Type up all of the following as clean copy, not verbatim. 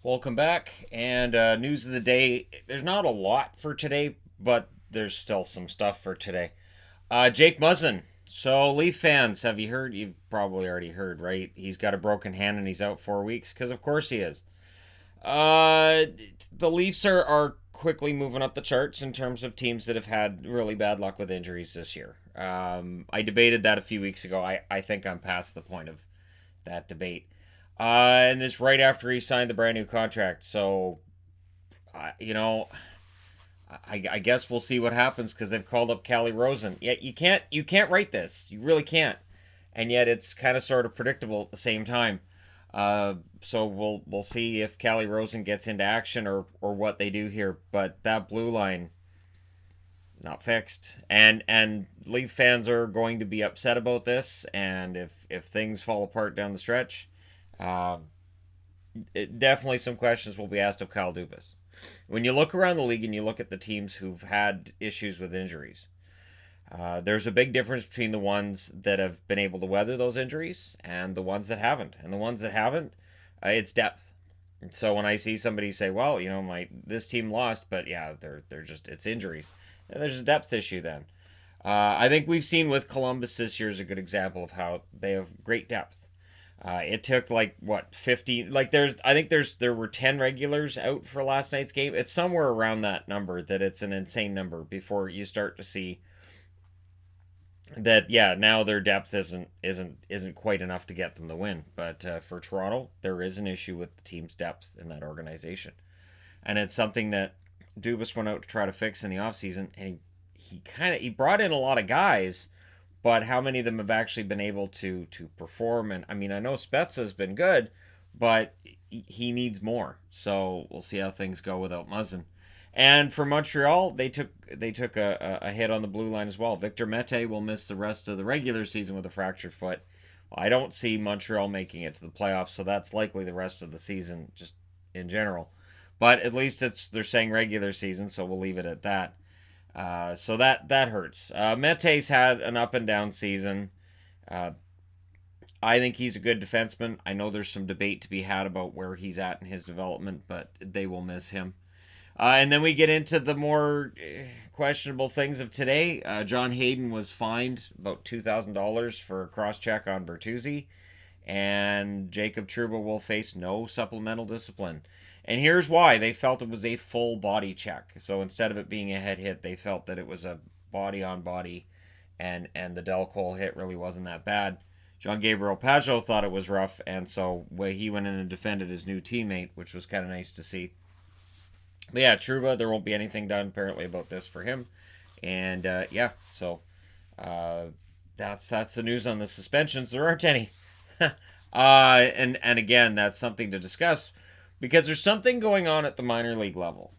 Welcome back. And news of the day. There's not a lot for today, but there's still some stuff for today. Jake Muzzin. So, Leaf fans, have you heard? You've probably already heard, right? He's got a broken hand and he's out 4 weeks, because of course he is. Uh, the Leafs are quickly moving up the charts in terms of teams that have had really bad luck with injuries this year. I debated that a few weeks ago. I think I'm past the point of that debate. And this right after he signed the brand new contract. So, you know, I guess we'll see what happens because they've called up Callie Rosen. Yet you can't write this. You really can't. And yet it's kind of sort of predictable at the same time. So we'll see if Callie Rosen gets into action or what they do here. But that blue line not fixed, and Leaf fans are going to be upset about this. And if things fall apart down the stretch, uh, definitely some questions will be asked of Kyle Dubas. When you look around the league and you look at the teams who've had issues with injuries, there's a big difference between the ones that have been able to weather those injuries and the ones that haven't. And the ones that haven't, it's depth. And so when I see somebody say, "Well, my this team lost, but yeah, they're just it's injuries," and there's a depth issue then. I think we've seen with Columbus this year is a good example of how they have great depth. It took like what 15, like there were 10 regulars out for last night's game. It's somewhere around that number, that it's an insane number before you start to see that, yeah, now their depth isn't quite enough to get them the win. But for Toronto, there is an issue with the team's depth in that organization, and it's something that Dubas went out to try to fix in the offseason. And he brought in a lot of guys, but how many of them have actually been able to perform? And I mean, I know Spezza has been good, but he needs more. So we'll see how things go without Muzzin. And for Montreal, they took a hit on the blue line as well. Victor Mete will miss the rest of the regular season with a fractured foot. Well, I don't see Montreal making it to the playoffs, so that's likely the rest of the season, just in general. But at least they're saying regular season, so we'll leave it at that. So that hurts. Mete's had an up and down season. Uh, I think he's a good defenseman. I know there's some debate to be had about where he's at in his development, but they will miss him. And then we get into the more questionable things of today. John Hayden was fined about $2,000 for a cross check on Bertuzzi, and Jacob Trouba will face no supplemental discipline. And here's why: they felt it was a full body check. So instead of it being a head hit, they felt that it was a body on body, and the Del Cole hit really wasn't that bad. John Gabriel Pajot thought it was rough, and so he went in and defended his new teammate, which was kind of nice to see. But yeah, Trouba, there won't be anything done apparently about this for him, and yeah, so uh, that's the news on the suspensions. There aren't any. And again, that's something to discuss because there's something going on at the minor league level.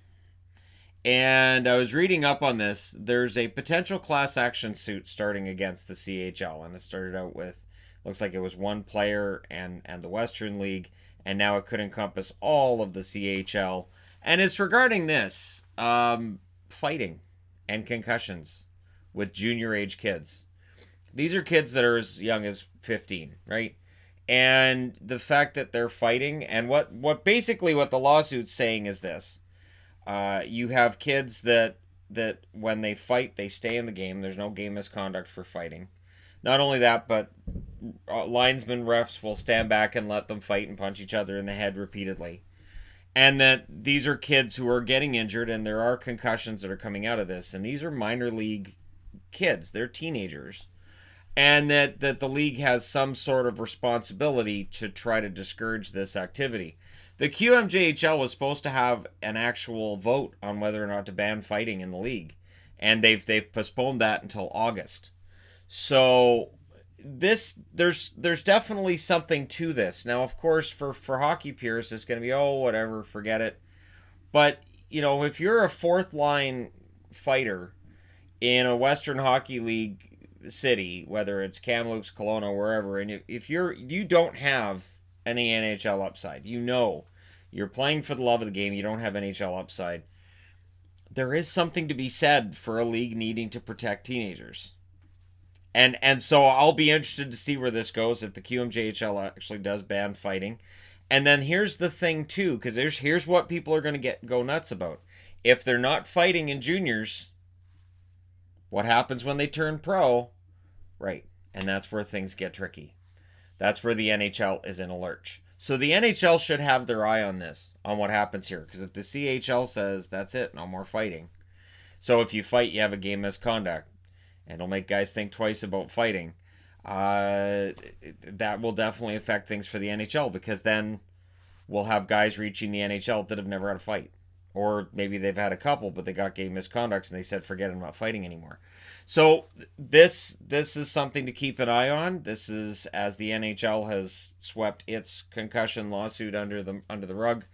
And I was reading up on this. There's a potential class action suit starting against the CHL, and it started out with, looks like it was one player and the Western League, and now it could encompass all of the CHL. And it's regarding this fighting and concussions with junior age kids. These are kids that are as young as 15, right? And the fact that they're fighting, and what basically what the lawsuit's saying is this: you have kids that when they fight, they stay in the game. There's no game misconduct for fighting. Not only that, but linesmen, refs will stand back and let them fight and punch each other in the head repeatedly. And that these are kids who are getting injured, and there are concussions that are coming out of this. And these are minor league kids; they're teenagers, and that the league has some sort of responsibility to try to discourage this activity. The QMJHL was supposed to have an actual vote on whether or not to ban fighting in the league, and they've postponed that until August. So there's definitely something to this. Now, of course, for hockey purists, it's going to be, oh, whatever, forget it. But if you're a fourth line fighter in a Western Hockey League city, whether it's Kamloops, Kelowna, wherever, and if you don't have any NHL upside, you're playing for the love of the game, you don't have NHL upside, there is something to be said for a league needing to protect teenagers. And so I'll be interested to see where this goes if the QMJHL actually does ban fighting. And then here's the thing too, because here's what people are going to go nuts about. If they're not fighting in juniors, what happens when they turn pro? Right. And that's where things get tricky. That's where the NHL is in a lurch. So the NHL should have their eye on this, on what happens here. Because if the CHL says, that's it, no more fighting. So if you fight, you have a game misconduct. And it'll make guys think twice about fighting. That will definitely affect things for the NHL. Because then we'll have guys reaching the NHL that have never had a fight. Or maybe they've had a couple, but they got game misconducts and they said, forget it, I'm not fighting anymore. So this is something to keep an eye on. This is as the NHL has swept its concussion lawsuit under the rug.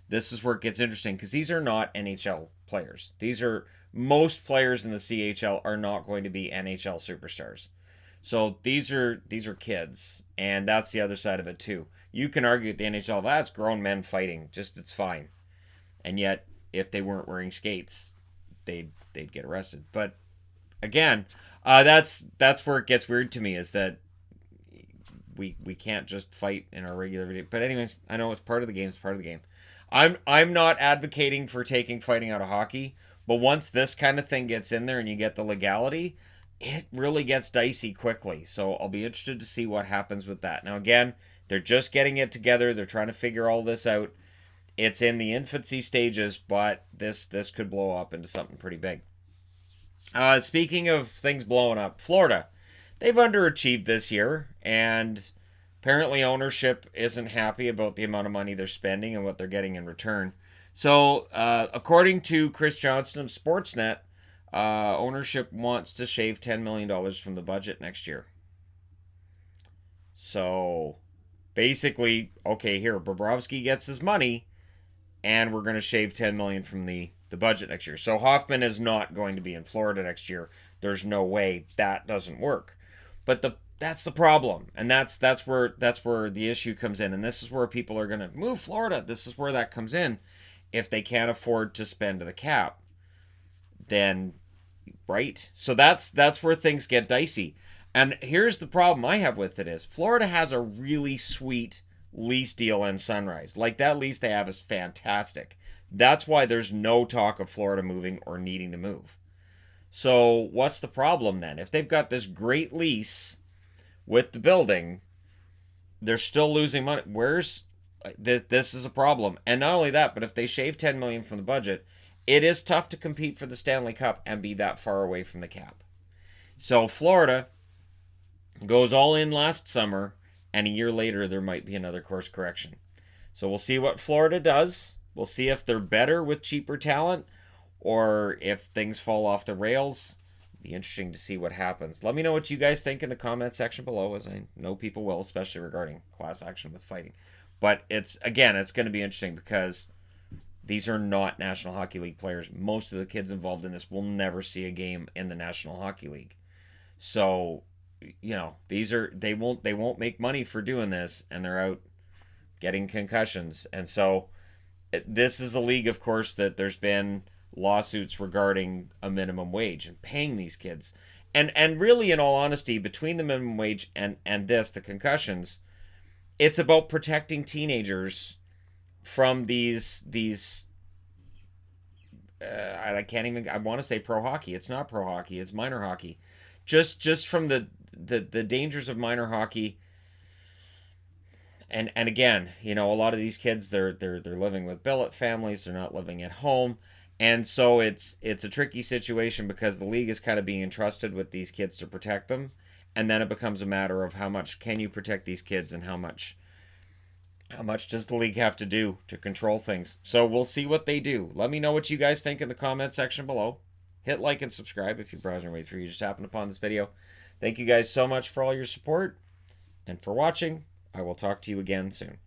This is where it gets interesting because these are not NHL players. Most players in the CHL are not going to be NHL superstars. So these are kids, and that's the other side of it too. You can argue at the NHL, that's grown men fighting, just it's fine. And yet, if they weren't wearing skates, they'd get arrested. But again, that's where it gets weird to me, is that we can't just fight in our regular video. But anyways, I know it's part of the game. It's part of the game. I'm not advocating for taking fighting out of hockey, but once this kind of thing gets in there and you get the legality, it really gets dicey quickly. So I'll be interested to see what happens with that. Now again, they're just getting it together. They're trying to figure all this out. It's in the infancy stages, but this could blow up into something pretty big. Speaking of things blowing up, Florida, they've underachieved this year, and apparently ownership isn't happy about the amount of money they're spending and what they're getting in return. So, according to Chris Johnston of Sportsnet, ownership wants to shave $10 million from the budget next year. So, basically, okay, here, Bobrovsky gets his money, and we're going to shave $10 million from the budget next year. So Hoffman is not going to be in Florida next year. There's no way that doesn't work. But that's the problem, and that's where the issue comes in. And this is where people are going to move Florida. This is where that comes in. If they can't afford to spend the cap, then right. So that's where things get dicey. And here's the problem I have with it is Florida has a really sweet lease deal in Sunrise. Like, that lease they have is fantastic. That's why there's no talk of Florida moving or needing to move. So what's the problem then? If they've got this great lease with the building, they're still losing money. This is a problem. And not only that, but if they shave $10 million from the budget, it is tough to compete for the Stanley Cup and be that far away from the cap. So Florida goes all in last summer, and a year later, there might be another course correction. So we'll see what Florida does. We'll see if they're better with cheaper talent or if things fall off the rails. It'll be interesting to see what happens. Let me know what you guys think in the comment section below, as I know people will, especially regarding class action with fighting. But it's going to be interesting because these are not National Hockey League players. Most of the kids involved in this will never see a game in the National Hockey League. So, they won't make money for doing this, and they're out getting concussions. And so this is a league, of course, that there's been lawsuits regarding a minimum wage and paying these kids. And really, in all honesty, between the minimum wage and the concussions, it's about protecting teenagers from these I want to say pro hockey. It's not pro hockey, it's minor hockey. Just from the dangers of minor hockey. And again, a lot of these kids, they're living with billet families, they're not living at home. And so it's a tricky situation because the league is kind of being entrusted with these kids to protect them. And then it becomes a matter of how much can you protect these kids and how much does the league have to do to control things. So we'll see what they do. Let me know what you guys think in the comment section below. Hit like and subscribe if you're browsing your way through. You just happened upon this video. Thank you guys so much for all your support and for watching. I will talk to you again soon.